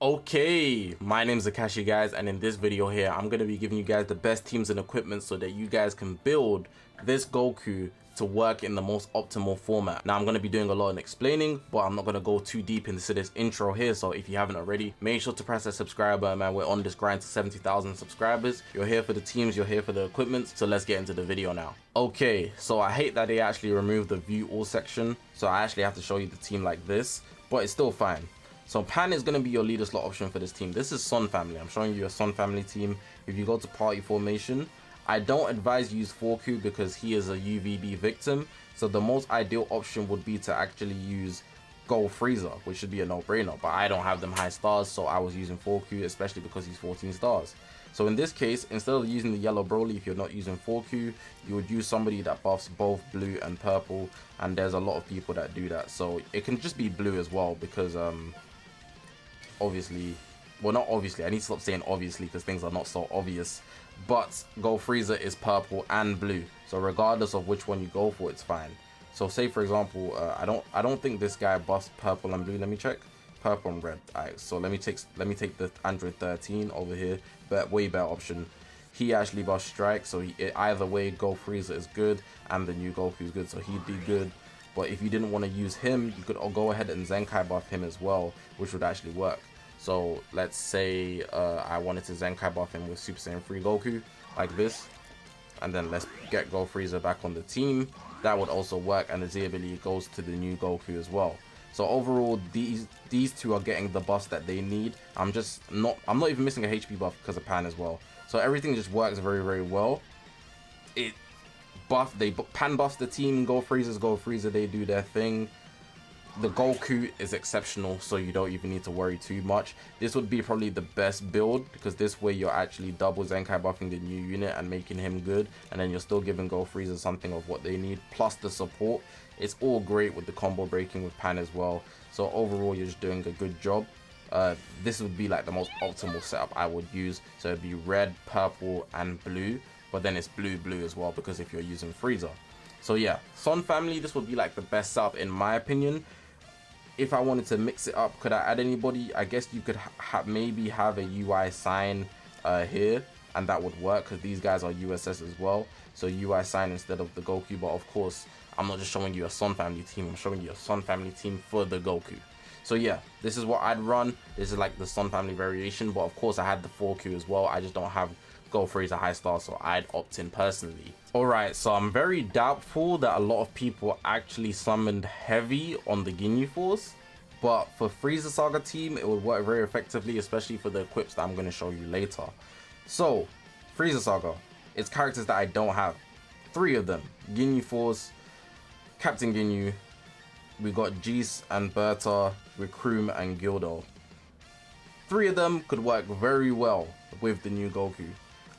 Okay, my name's Zakashi guys, and in this video here I'm going to be giving you guys the best teams and equipment so that you guys can build this Goku to work in the most optimal format. Now I'm going to be doing a lot of explaining, but I'm not going to go too deep into this intro here, so if you haven't already, make sure to press that subscribe button, man. We're on this grind to 70,000 subscribers. You're here for the teams, you're here for the equipment, so let's get into the video now. Okay, so I hate that they actually removed the view all section, so I actually have to show you the team like this, but it's still fine. So Pan is going to be your leader slot option for this team. This is Son family. I'm showing you a Son family team. If you go to party formation, I don't advise use 4Q because he is a UVB victim. So the most ideal option would be to actually use Gold Frieza, which should be a no-brainer. But I don't have them high stars, so I was using 4Q, especially because he's 14 stars. So in this case, instead of using the yellow Broly, if you're not using 4Q, you would use somebody that buffs both blue and purple. And there's a lot of people that do that. So it can just be blue as well because obviously, well, not obviously, I need to stop saying obviously because things are not so obvious, but Gold Frieza is purple and blue, so regardless of which one you go for, it's fine. So say for example, I don't think this guy buffs purple and blue. Let me check. Purple and red. Alright, so let me take the Android 13 over here, but way better option. He actually buffs strike, so either way Gold Frieza is good and the new Goku is good, so he'd be good. But if you didn't want to use him, you could go ahead and Zenkai buff him as well, which would actually work. So let's say I wanted to Zenkai buff him with Super Saiyan 3 Goku, like this. And then let's get Gold Frieza back on the team. That would also work, and the Z ability goes to the new Goku as well. So overall, these two are getting the buffs that they need. I'm not even missing a HP buff because of Pan as well. So everything just works very, very well. Pan buffs the team, Gold Frieza, they do their thing. The Goku is exceptional, so you don't even need to worry too much. This would be probably the best build because this way you're actually double Zenkai buffing the new unit and making him good, and then you're still giving Gold Frieza something of what they need, plus the support. It's all great with the combo breaking with Pan as well. So overall, you're just doing a good job. This would be like the most optimal setup I would use. So it'd be red, purple, and blue. But then it's blue as well because if you're using Frieza. So yeah, Son family, this would be like the best setup in my opinion. If I wanted to mix it up, could I add anybody? I guess you could maybe have a UI sign here, and that would work because these guys are USS as well. So UI sign instead of the Goku, but of course, I'm not just showing you a Son family team, I'm showing you a Son family team for the Goku. So yeah, this is what I'd run. This is like the Son family variation, but of course I had the 4Q as well. I just don't have Gold Frieza high star, so I'd opt in personally. Alright, so I'm very doubtful that a lot of people actually summoned heavy on the Ginyu Force, but for Frieza Saga team it would work very effectively, especially for the equips that I'm going to show you later. So Frieza Saga, it's characters that I don't have. 3 of them: Ginyu Force, Captain Ginyu, we got Jis and Berta, Recruim and Gildo. 3 of them could work very well with the new Goku.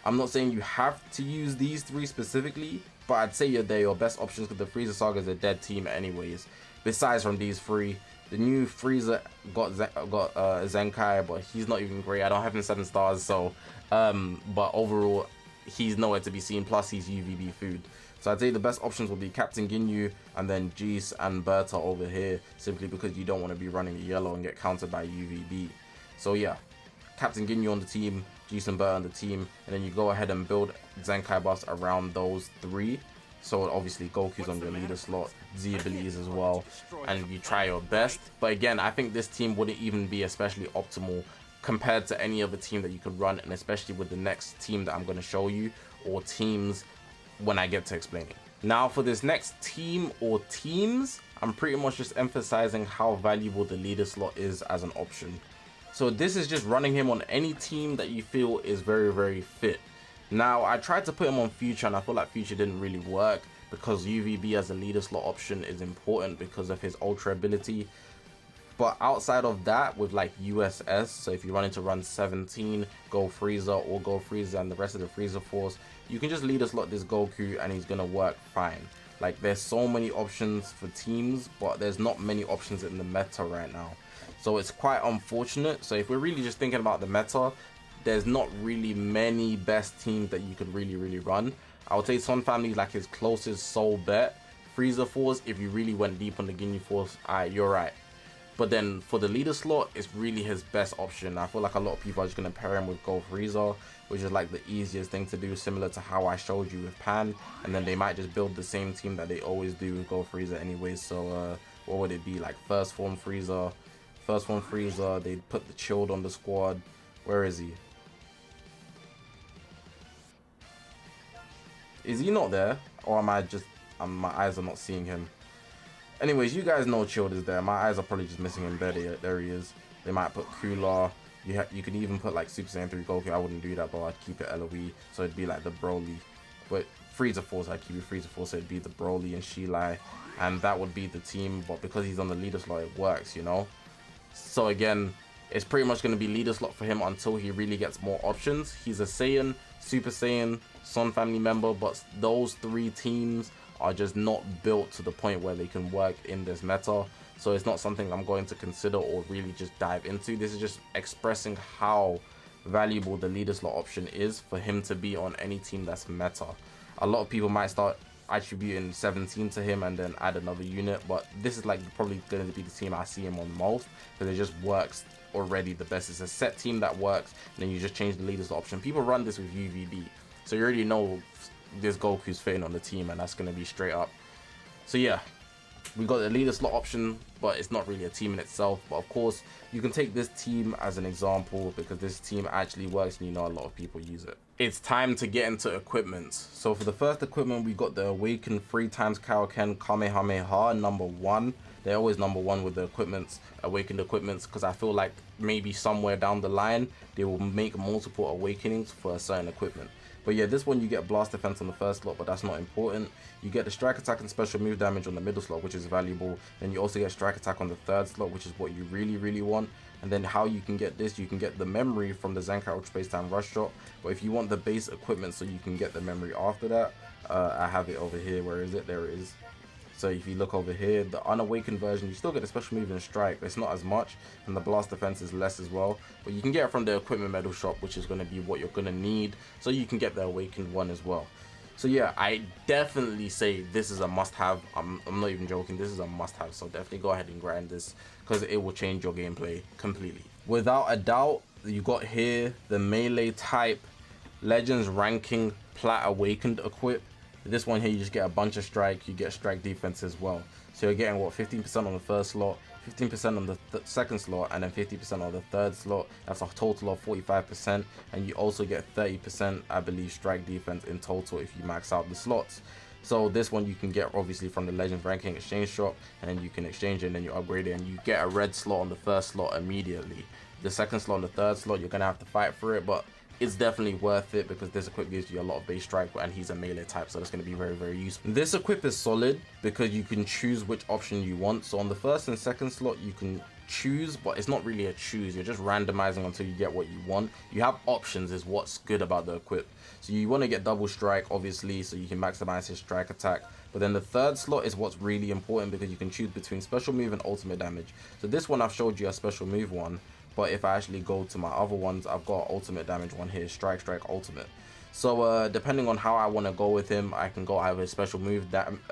I'm not saying you have to use these 3 specifically, but I'd say they're your best options because the Frieza Saga is a dead team anyways. Besides from these 3, the new Frieza got Zenkai, but he's not even great. I don't have him 7 stars, so but overall he's nowhere to be seen, plus he's UVB food. So I'd say the best options will be Captain Ginyu and then Jis and Berta over here, simply because you don't want to be running yellow and get countered by UVB. So yeah, Captain Ginyu on the team, Jis and Berta on the team, and then you go ahead and build Zenkai buffs around those 3. So obviously Goku's on your leader slot, Z abilities as well, and you try your best. But again, I think this team wouldn't even be especially optimal compared to any other team that you could run, and especially with the next team that I'm going to show you, or teams when I get to explaining. Now for this next team or teams, I'm pretty much just emphasizing how valuable the leader slot is as an option. So this is just running him on any team that you feel is very, very fit. Now, I tried to put him on Future, and I feel like Future didn't really work because UVB as a leader slot option is important because of his Ultra ability. But outside of that, with like USS, so if you're running to run 17, Gold Frieza or Gold Frieza and the rest of the Frieza Force, you can just leader slot this Goku and he's gonna work fine. Like, there's so many options for teams, but there's not many options in the meta right now. So it's quite unfortunate. So if we're really just thinking about the meta, there's not really many best teams that you could really run. I would say Son family is like his closest sole bet. Frieza Force, if you really went deep on the Ginyu Force, you're right. But then for the leader slot, it's really his best option. I feel like a lot of people are just going to pair him with Gold Frieza, which is like the easiest thing to do, similar to how I showed you with Pan. And then they might just build the same team that they always do with Gold Frieza anyways. So what would it be? Like first form Frieza, they put the Chilled on the squad. Where is he? Is he not there? Or am I just, my eyes are not seeing him? Anyways, you guys know Chilled is there. My eyes are probably just missing him. There he is. They might put Cooler. You could even put like Super Saiyan 3 Goku. I wouldn't do that, but I'd keep it LOE. So it'd be like the Broly. But Frieza Force, I'd keep it Frieza Force. So it'd be the Broly and Shilai. And that would be the team. But because he's on the leader slot, it works, you know? So again, it's pretty much going to be leader slot for him until he really gets more options. He's a Saiyan, Super Saiyan, Son family member, but those three teams are just not built to the point where they can work in this meta. So it's not something I'm going to consider or really just dive into. This is just expressing how valuable the leader slot option is for him to be on any team that's meta. A lot of people might start attributing 17 to him and then add another unit, but this is like probably going to be the team I see him on most, because it just works already the best. It's a set team that works, and then you just change the leaders option. People run this with UVB, so you already know this Goku's fitting on the team, and that's going to be straight up. So yeah, we got the leader slot option, but it's not really a team in itself. But of course, you can take this team as an example because this team actually works and you know a lot of people use it. It's time to get into equipments. So for the first equipment, we got the Awaken 3x Kaioken Kamehameha #1. They're always #1 with the equipments, awakened equipments, because I feel like maybe somewhere down the line they will make multiple awakenings for a certain equipment. But yeah, this one you get blast defense on the first slot, but that's not important. You get the strike attack and special move damage on the middle slot, which is valuable. Then you also get strike attack on the third slot, which is what you really want. And then how you can get this, you can get the memory from the Zenkai Ultra Space Time Rush Shot. But if you want the base equipment so you can get the memory after that, I have it over here. Where is it? There it is. So if you look over here, the unawakened version, you still get the special move and strike, but it's not as much, and the blast defense is less as well. But you can get it from the equipment medal shop, which is going to be what you're going to need, so you can get the awakened one as well. So yeah, I definitely say this is a must-have. I'm not even joking, this is a must-have, so definitely go ahead and grind this, because it will change your gameplay completely. Without a doubt, you got here the melee type Legends ranking Plat Awakened equip. This one here, you just get a bunch of strike, you get strike defense as well. So you're getting what, 15% on the first slot, 15% on the second slot, and then 50% on the third slot. That's a total of 45%, and you also get 30%, I believe, strike defense in total if you max out the slots. So this one you can get obviously from the Legends ranking exchange shop, and then you can exchange it and then you upgrade it, and you get a red slot on the first slot immediately. The second slot and the third slot, you're gonna have to fight for it, but it's definitely worth it because this equip gives you a lot of base strike, and he's a melee type, so that's going to be very useful. This equip is solid because you can choose which option you want. So on the first and second slot you can choose, but it's not really a choose, you're just randomizing until you get what you want. You have options is what's good about the equip. So you want to get double strike obviously, so you can maximize his strike attack. But then the third slot is what's really important because you can choose between special move and ultimate damage. So this one I've showed you a special move one, but if I actually go to my other ones, I've got ultimate damage one here, strike ultimate. So depending on how I want to go with him, I can go either special move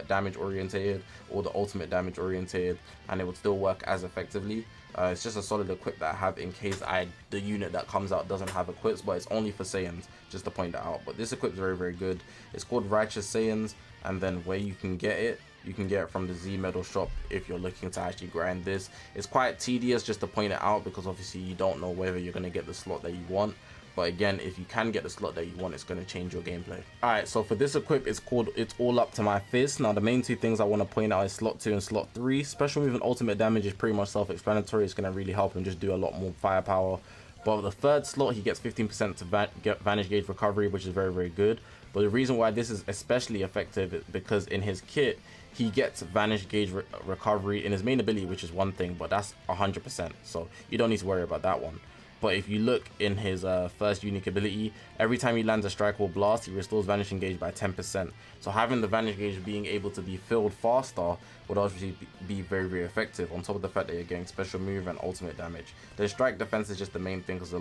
damage orientated or the ultimate damage orientated, and it would still work as effectively. It's just a solid equip that I have in case the unit that comes out doesn't have equips, but it's only for Saiyans, just to point that out. But this equip is very good. It's called Righteous Saiyans, and then where you can get it, you can get it from the Z medal shop if you're looking to actually grind this. It's quite tedious just to point it out because obviously you don't know whether you're going to get the slot that you want. But again, if you can get the slot that you want, it's going to change your gameplay. Alright, so for this equip, it's called It's All Up to My Fist. Now the main two things I want to point out is slot 2 and slot 3. Special move and ultimate damage is pretty much self-explanatory. It's going to really help him just do a lot more firepower. But the third slot, he gets 15% to get Vanish Gauge recovery, which is very good. But the reason why this is especially effective is because in his kit, he gets Vanish Gauge recovery in his main ability, which is one thing, but that's 100%. So you don't need to worry about that one. But if you look in his first unique ability, every time he lands a strike or blast, he restores Vanishing Gauge by 10%. So having the Vanish Gauge being able to be filled faster would obviously be very effective, on top of the fact that you're getting special move and ultimate damage. The strike defense is just the main thing, because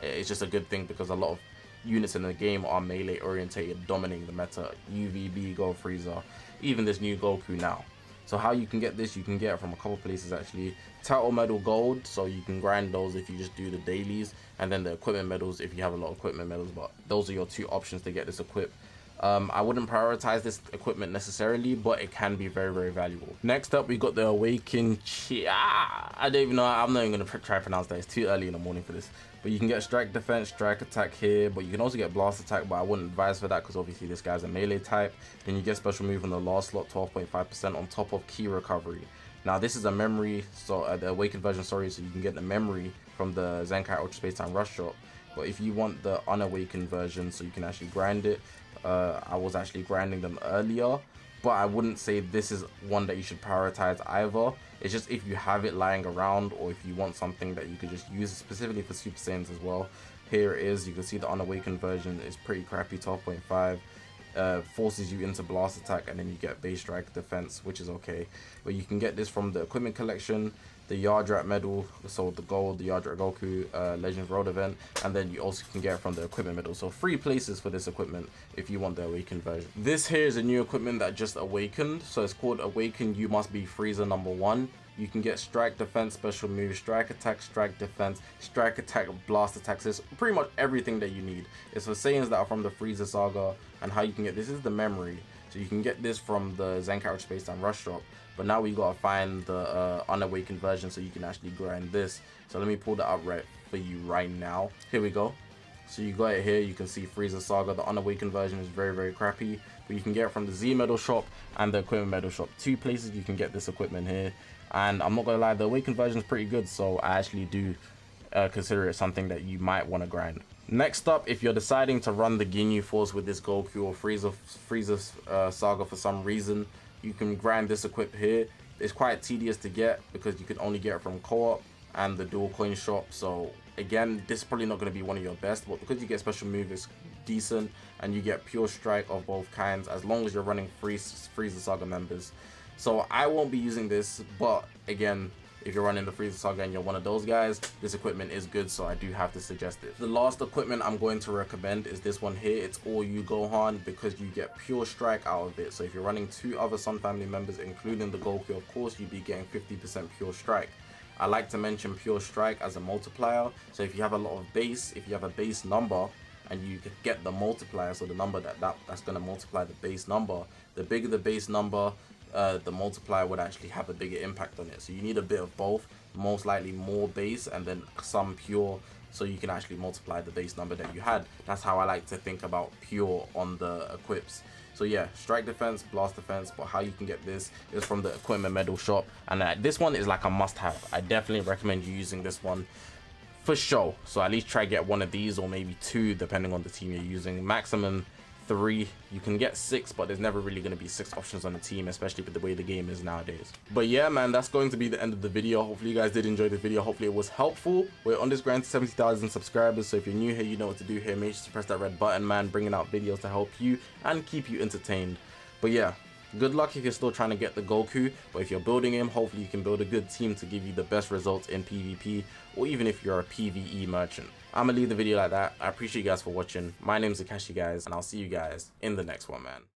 it's just a good thing because a lot of units in the game are melee orientated, dominating the meta. UVB, Gold Frieza, even this new Goku now. So how you can get this, you can get it from a couple places actually. Title medal gold, so you can grind those if you just do the dailies, and then the equipment medals if you have a lot of equipment medals. But those are your two options to get this equipped. I wouldn't prioritize this equipment necessarily, but it can be very, very valuable. Next up, we got the Awaken I don't even know. I'm not even going to try to pronounce that. It's too early in the morning for this. But you can get strike defense, strike attack here, but you can also get blast attack, but I wouldn't advise for that because obviously this guy's a melee type. Then you get special move in the last slot, 12.5% on top of key recovery. Now this is a memory, so the awakened version, sorry, so you can get the memory from the Zenkai Ultra Space Time Rush Shop. But if you want the unawakened version, so you can actually grind it, I was actually grinding them earlier, but I wouldn't say this is one that you should prioritize either. It's just if you have it lying around, or if you want something that you could just use specifically for Super Saiyans as well. Here it is. You can see the unawakened version is pretty crappy, 12.5. Forces you into blast attack, and then you get base strike defense, which is okay. But you can get this from the equipment collection, the Yardrat medal, so the gold, the Yardrat Goku Legends Road event, and then you also can get it from the equipment medal. So 3 places for this equipment if you want the awakened version. This here is a new equipment that just awakened, so it's called Awaken You Must Be Frieza #1. You can get strike defense, special move, strike attack, strike defense, strike attack, blast attacks. It's pretty much everything that you need. It's for Saiyans that are from the Frieza saga, and how you can get this is the memory. So you can get this from the Zenkai Ultra Space Time Rush Shop, but now we gotta find the unawakened version so you can actually grind this. So let me pull that up right for you right now. Here we go. So you got it here. You can see Frieza Saga. The unawakened version is very, very crappy, but you can get it from the Z Medal Shop and the Equipment Medal Shop. 2 places you can get this equipment here. And I'm not gonna lie, the awakened version is pretty good, so I actually do consider it something that you might want to grind. Next up, if you're deciding to run the Ginyu Force with this Goku or Frieza Saga for some reason, you can grind this equip here. It's quite tedious to get because you can only get it from co-op and the dual coin shop. So again, this is probably not going to be one of your best, but because you get special move, it's decent, and you get pure strike of both kinds as long as you're running Frieza Saga members. So I won't be using this, but again, if you're running the Frieza Saga and you're one of those guys, this equipment is good, so I do have to suggest it. The last equipment I'm going to recommend is this one here. It's All You Gohan, because you get pure strike out of it. So if you're running 2 other Sun family members, including the Goku, of course, you'd be getting 50% pure strike. I like to mention pure strike as a multiplier. So if you have a lot of base, if you have a base number, and you get the multiplier, so the number that's going to multiply the base number, the bigger the base number, the multiplier would actually have a bigger impact on it. So you need a bit of both, most likely more base and then some pure, so you can actually multiply the base number that you had. That's how I like to think about pure on the equips. So yeah, strike defense, blast defense, but how you can get this is from the Equipment Medal Shop, and this one is like a must-have. I definitely recommend you using this one for sure. So at least try to get one of these, or maybe 2 depending on the team you're using. Maximum 3. You can get 6, but there's never really going to be 6 options on the team, especially with the way the game is nowadays. But yeah, man, that's going to be the end of the video. Hopefully you guys did enjoy the video. Hopefully it was helpful. We're on this grind to 70,000 subscribers, so if you're new here, you know what to do here. Make sure to press that red button, man, bringing out videos to help you and keep you entertained. But yeah, good luck if you're still trying to get the Goku, but if you're building him, hopefully you can build a good team to give you the best results in PvP, or even if you're a PvE merchant. I'm gonna leave the video like that. I appreciate you guys for watching. My name's Zakashi, guys, and I'll see you guys in the next one, man.